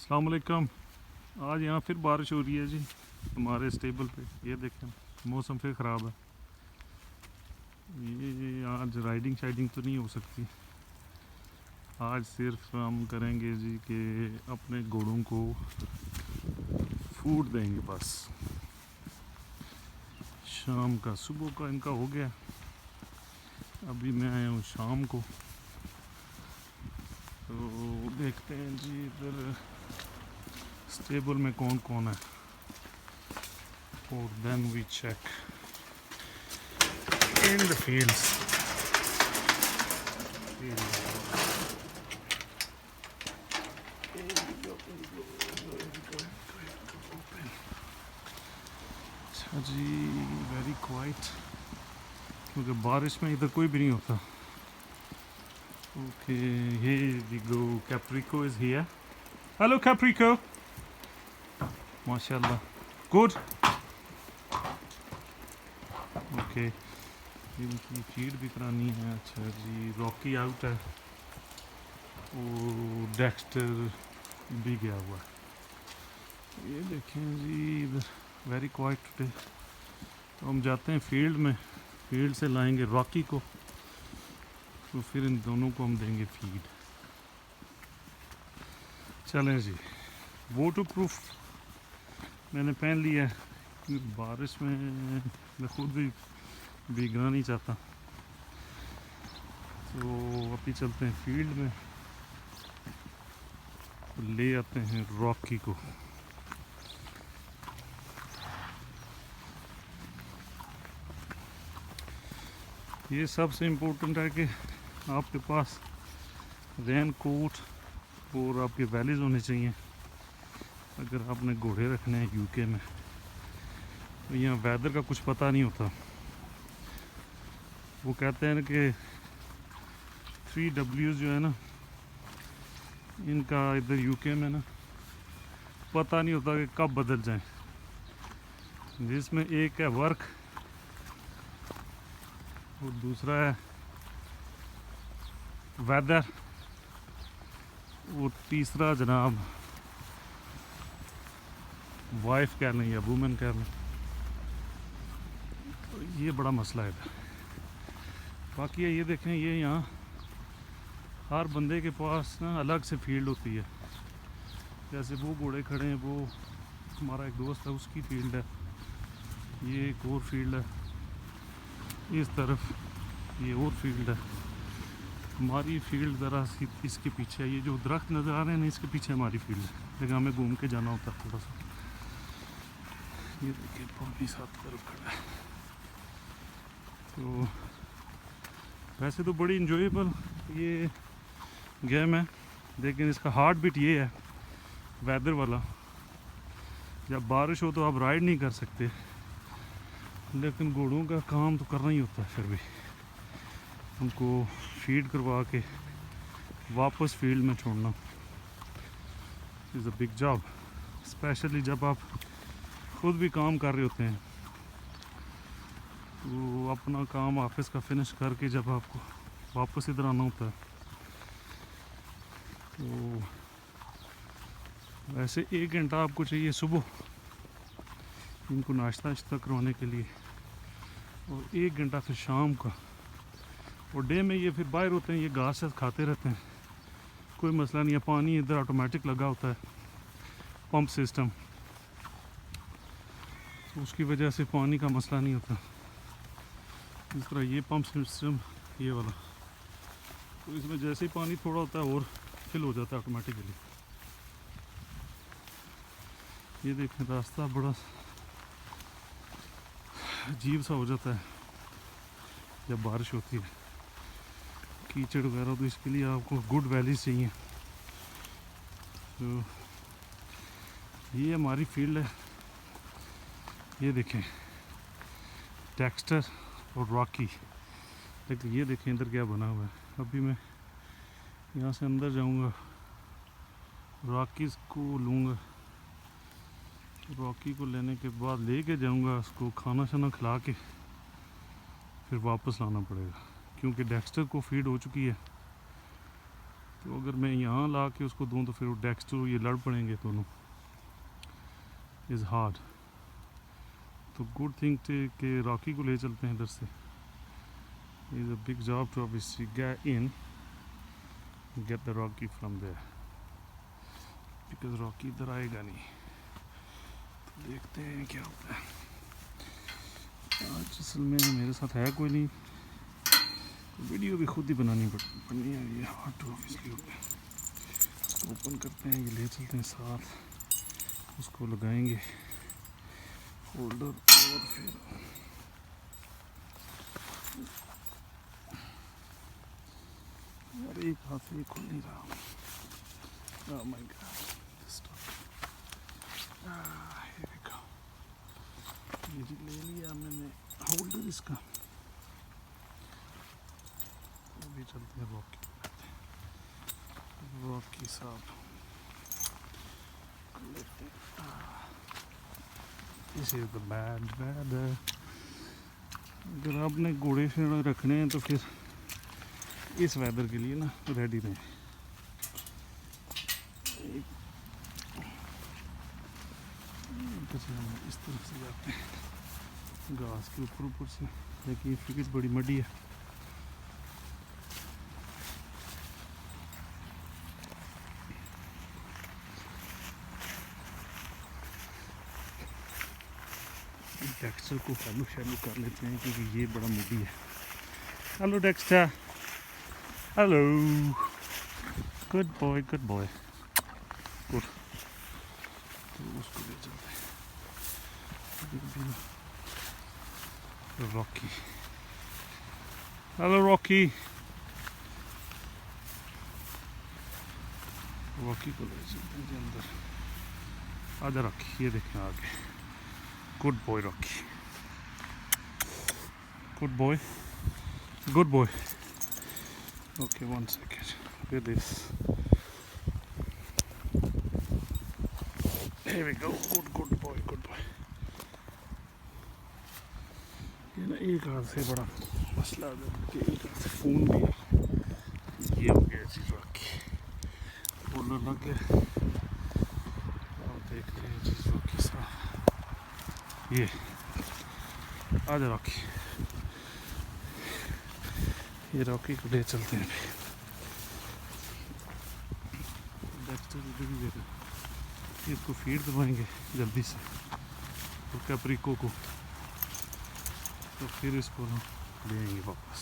अस्सलाम वालेकुम। आज यहाँ फिर बारिश हो रही है जी हमारे स्टेबल पे। ये देखें मौसम फिर ख़राब है। ये आज राइडिंग शाइडिंग तो नहीं हो सकती। आज सिर्फ हम करेंगे जी कि अपने घोड़ों को फूड देंगे बस। शाम का सुबह का इनका हो गया, अभी मैं आया हूँ शाम को। तो देखते हैं जी इधर स्टेबल में कौन कौन है और then we check in the fields. अच्छा जी, वेरी क्वाइट क्योंकि बारिश में इधर कोई भी नहीं होता। Okay, here we go. Caprico is here. Hello Caprico. माशाल्लाह, गुड। ओके, इनकी फीड भी करानी है। अच्छा जी, रॉकी आउट है और डेक्स्टर भी गया हुआ है। ये देखें जी इधर वेरी क्वाइट टुडे। तो हम जाते हैं फील्ड में, फील्ड से लाएंगे रॉकी को, तो फिर इन दोनों को हम देंगे फीड। चलें जी, वाटर प्रूफ मैंने पहन लिया है क्योंकि बारिश में मैं खुद भी भीगना नहीं चाहता। तो अभी चलते हैं फील्ड में, तो ले आते हैं रॉकी को। ये सबसे इम्पोर्टेंट है कि आपके पास रेन कोट और आपके वैलीज होने चाहिए अगर आपने घोड़े रखने हैं यूके में। तो यहाँ वेदर का कुछ पता नहीं होता। वो कहते हैं कि 3 Ws जो है ना, इनका इधर यूके में ना पता नहीं होता कि कब बदल जाए, जिसमें एक है वर्क और दूसरा है वेदर और तीसरा जनाब वाइफ कह लें या वुमेन कह लें। तो ये बड़ा मसला है इधर। बाकी ये देखें, ये यहाँ हर बंदे के पास ना अलग से फील्ड होती है। जैसे वो घोड़े खड़े हैं, वो हमारा एक दोस्त है, उसकी फील्ड है। ये एक और फील्ड है, इस तरफ ये और फील्ड है। हमारी फील्ड ज़रा सी इसके पीछे है। ये जो दरख्त नज़र आ रहे हैं ना, इसके पीछे हमारी फील्ड है, लेकिन हमें घूम के जाना होता है थोड़ा सा। ये देखिए पानी साथ तरफ खड़ा है। तो वैसे तो बड़ी इंजॉयबल ये गेम है, लेकिन इसका हार्ट बीट ये है वेदर वाला। जब बारिश हो तो आप राइड नहीं कर सकते, लेकिन घोड़ों का काम तो करना ही होता है। फिर भी उनको फीड करवा के वापस फील्ड में छोड़ना is a big job, specially जब आप खुद भी काम कर रहे होते हैं। तो अपना काम ऑफिस का फिनिश करके जब आपको वापस इधर आना होता है, तो वैसे 1 घंटा आपको चाहिए सुबह इनको नाश्ता वाश्ता करवाने के लिए, और 1 घंटा फिर शाम का। और डे में ये फिर बाहर होते हैं, ये घास शास खाते रहते हैं, कोई मसला नहीं है। पानी इधर ऑटोमेटिक लगा होता है, पंप सिस्टम, तो उसकी वजह से पानी का मसला नहीं होता। इस तरह ये पंप सिस्टम ये वाला, तो इसमें जैसे ही पानी थोड़ा होता है और फिल हो जाता है ऑटोमेटिकली। ये देखें रास्ता बड़ा अजीब सा हो जाता है जब बारिश होती है, कीचड़ वगैरह। तो इसके लिए आपको गुड वैलीज चाहिए। तो ये हमारी फील्ड है। ये देखें डेक्स्टर और रॉकी, लेकिन ये देखें इधर क्या बना हुआ है। अभी मैं यहाँ से अंदर जाऊँगा, रॉकी को लूँगा, रॉकी को लेने के बाद लेके जाऊँगा, उसको खाना शाना खिला के फिर वापस लाना पड़ेगा, क्योंकि डेक्स्टर को फीड हो चुकी है। तो अगर मैं यहाँ ला के उसको दूँ तो फिर वो डेक्स्टर ये लड़ पड़ेंगे दोनों, इज़ हार्ड। तो गुड थिंग के रॉकी को ले चलते हैं इधर से। Is a big job to obviously get in, get the Rocky from there, because Rocky इधर आएगा नहीं। तो देखते हैं क्या होता है। आज असल में मेरे साथ है कोई नहीं, वीडियो भी खुद ही बनानी पड़नी है, ये हार्ड टू ऑब्वियसली होता है। तो ओपन करते हैं, ये ले चलते हैं साथ, उसको लगाएंगे होल्डर, और फिर यार एक हाथ से खुल नहीं रहा। Oh my God, here we go। ये ले लिया मैंने होल्डर इसका। अभी चलते हैं रॉकी साहब लेते हैं। This is the bad weather. अगर आपने घोड़े शेड़े रखने हैं तो फिर इस वेदर के लिए ना रेडी रहें। इस तरफ से जाते हैं घास के ऊपर से, लेकिन ये फिक्स बड़ी मडी है। डेक्स्टर को हेलो शेलो कर लेते हैं क्योंकि ये बड़ा मूडी है। Hello Dexter, hello, good boy good boy, good. तो उसको ले चलते हैं रॉकी। हेलो रॉकी, रॉकी को ले चलते हैं अंदर। आजा रॉकी, ये देखें आगे। Good boy Rocky, good boy, good boy. Okay, 1 second with this, here we go, good boy, good boy। ये ना एक हाथ से बड़ा मसला आ जाता है, एक हाथ से फ़ोन भी है। ये हो गया जी रॉकी, बोलने लग गया। अब देखते हैं जी रॉकी साहब, ये आजा रॉकी, ये रॉकी को ले चलते हैं। डेक्स्टर इधर ही देखो, इसको फीड करवाएंगे जल्दी से और कैप्रिको को, तो फिर इसको हम लेंगे वापस।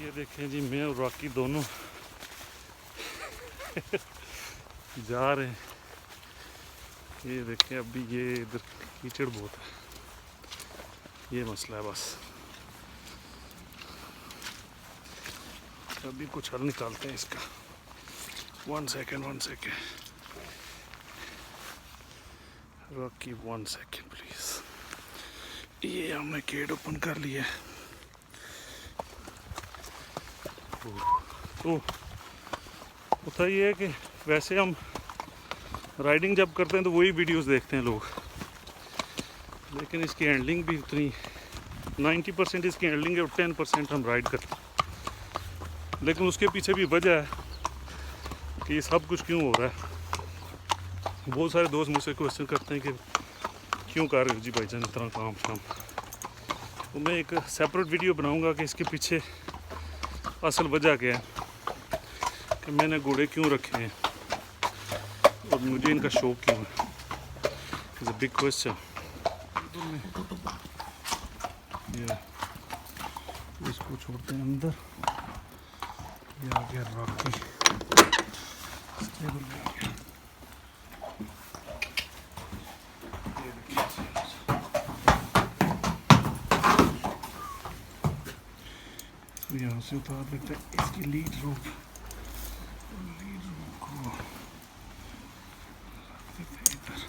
ये देखें जी, मैं और रॉकी दोनों जा रहे हैं। ये देखें, अभी ये इधर कीचड़ बहुत है, ये मसला है बस। अभी कुछ हल निकालते हैं इसका। 1 second रॉकी, 1 second प्लीज। ये हमने गेट ओपन कर लिया। तो होता ये है कि वैसे हम राइडिंग जब करते हैं तो वही वीडियोस देखते हैं लोग, लेकिन इसकी हैंडलिंग भी उतनी 90% इसकी हैंडलिंग है और 10% हम राइड करते हैं। लेकिन उसके पीछे भी वजह है कि ये सब कुछ क्यों हो रहा है। बहुत सारे दोस्त मुझसे क्वेश्चन करते हैं कि क्यों कर रहे हो जी भाईजान इतना काम शाम। तो मैं एक सेपरेट वीडियो बनाऊंगा कि इसके पीछे असल वजह क्या है, कि मैंने घोड़े क्यों रखे हैं और मुझे इनका शौक क्यों है। It's a big question. इसको छोड़ते हैं अंदर। ये आ गया रॉकी, स्टेबल में आ गया। तो यहाँ से उतार लेते हैं इसकी लीड रोप को रख देते हैं इधर।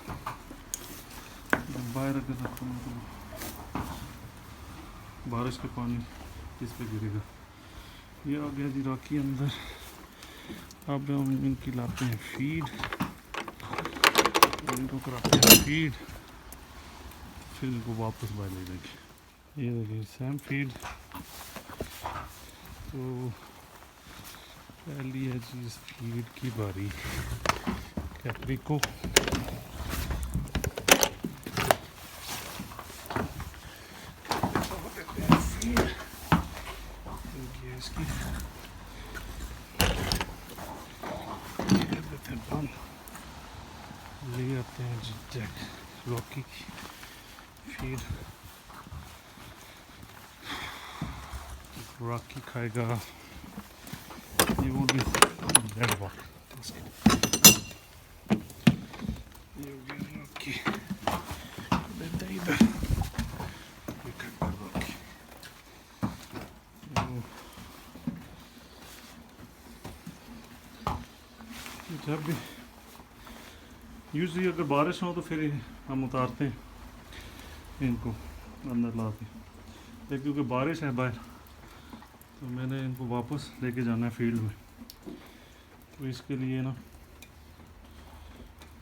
बाहर अगर रखूँ तो बारिश का पानी इस पे गिरेगा। ये आ गया जी रॉकी अंदर। अब हम इनकी लाते हैं फीड, इनको कराते हैं फीड, फिर इनको वापस बाहर ले जाएंगे। ये देखिए सैम फीड, तो पहली है जी इस फीड की बारी कैप्रिको। इसकी ले आते हैं जी जैक रॉकी की फीड। रॉकी खाएगा, ये वो भी डेड बॉल, ये हो गया रॉकी इधर इधर, ये खाएगा रॉकी। जब भी यूजली अगर बारिश हो तो फिर हम उतारते हैं इनको अंदर लाते हैं, लेकिन क्योंकि बारिश है बाहर तो मैंने इनको वापस लेके जाना है फील्ड में। तो इसके लिए ना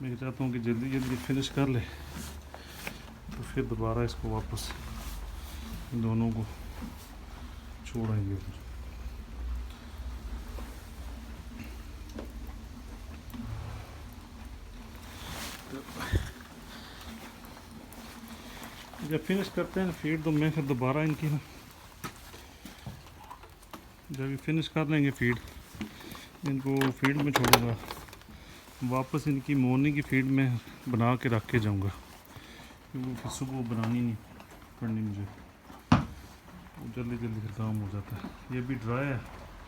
मैं चाहता हूँ कि जल्दी जल्दी फिनिश कर ले, तो फिर दोबारा इसको वापस इन दोनों को छोड़ेंगे। जब फिनिश करते हैं फीड तो मैं फिर दोबारा इनकी ना जब ये फिनिश कर लेंगे फीड, इनको फील्ड में छोड़ूंगा, वापस इनकी मॉर्निंग की फीड में बना के रख के जाऊंगा, क्योंकि फिर सुबह बनानी नहीं पड़नी मुझे, वो जल्दी जल्दी फिर काम हो जाता है। ये भी ड्राई है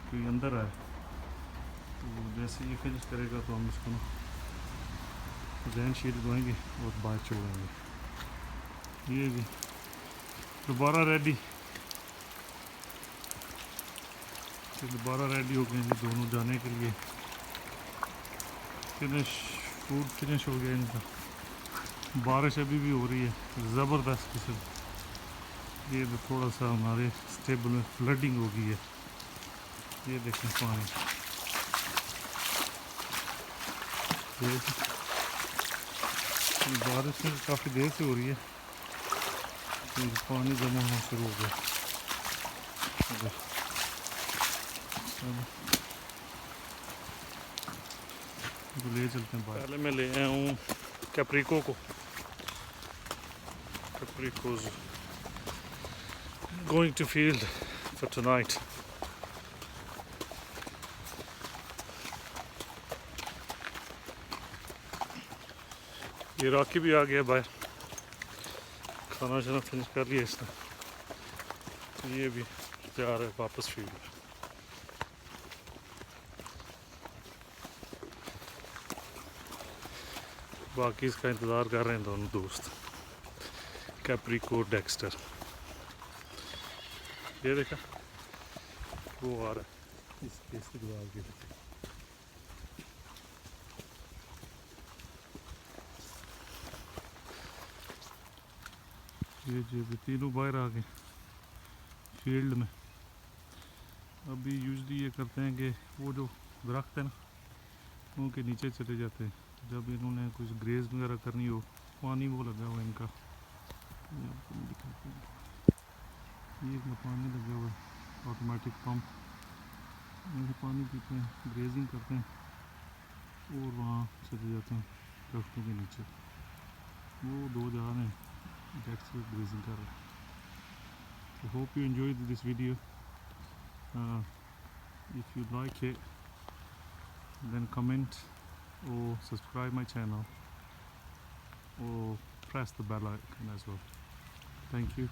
क्योंकि अंदर आए, तो जैसे ये फिनिश करेगा तो हम इसको ना जैन शीट धोएंगे और बाहर छोड़ेंगे। ये जी दोबारा रेडी हो गए हैं दोनों जाने के लिए। फूड फिनिश हो गया इनका। बारिश अभी भी हो रही है ज़बरदस्त किस्म। ये तो थोड़ा सा हमारे स्टेबल में फ्लडिंग हो गई है, ये देखें पानी, बारिश काफ़ी देर से हो रही है, तो पानी जमा होना शुरू हो गया। तो ले चलते हैं। पहले मैं ले आया हूँ कैप्रिको को, Capricos going to field for tonight. ये रॉकी भी आ गया बाहर, खाना शाना फिनिश कर लिया इसने, ये भी तैयार है वापस फील्ड में। बाकी इसका इंतज़ार कर रहे हैं दोनों दोस्त कैप्रिको डेक्स्टर। ये देखा वो आ रहा है इसके दीवार के लिए। ये जो भी तीनों बाहर आ गए फील्ड में। अभी यूजली ये करते हैं कि वो जो दरख्त है ना उनके नीचे चले जाते हैं, जब इन्होंने कुछ ग्रेज वगैरह करनी हो। पानी वो लगा हुआ है इनका, ये पानी लगा हुआ है ऑटोमेटिक पंप, इनसे पानी पीते हैं, ग्रेजिंग करते हैं और वहाँ चले जाते हैं दरख्तों के नीचे। वो दो जा रहे हैं डेक्स पे ग्रेजिंग कर रहे हैं। So hope you enjoyed this video. If you like it, then comment or subscribe my channel or press the bell icon as well. Thank you.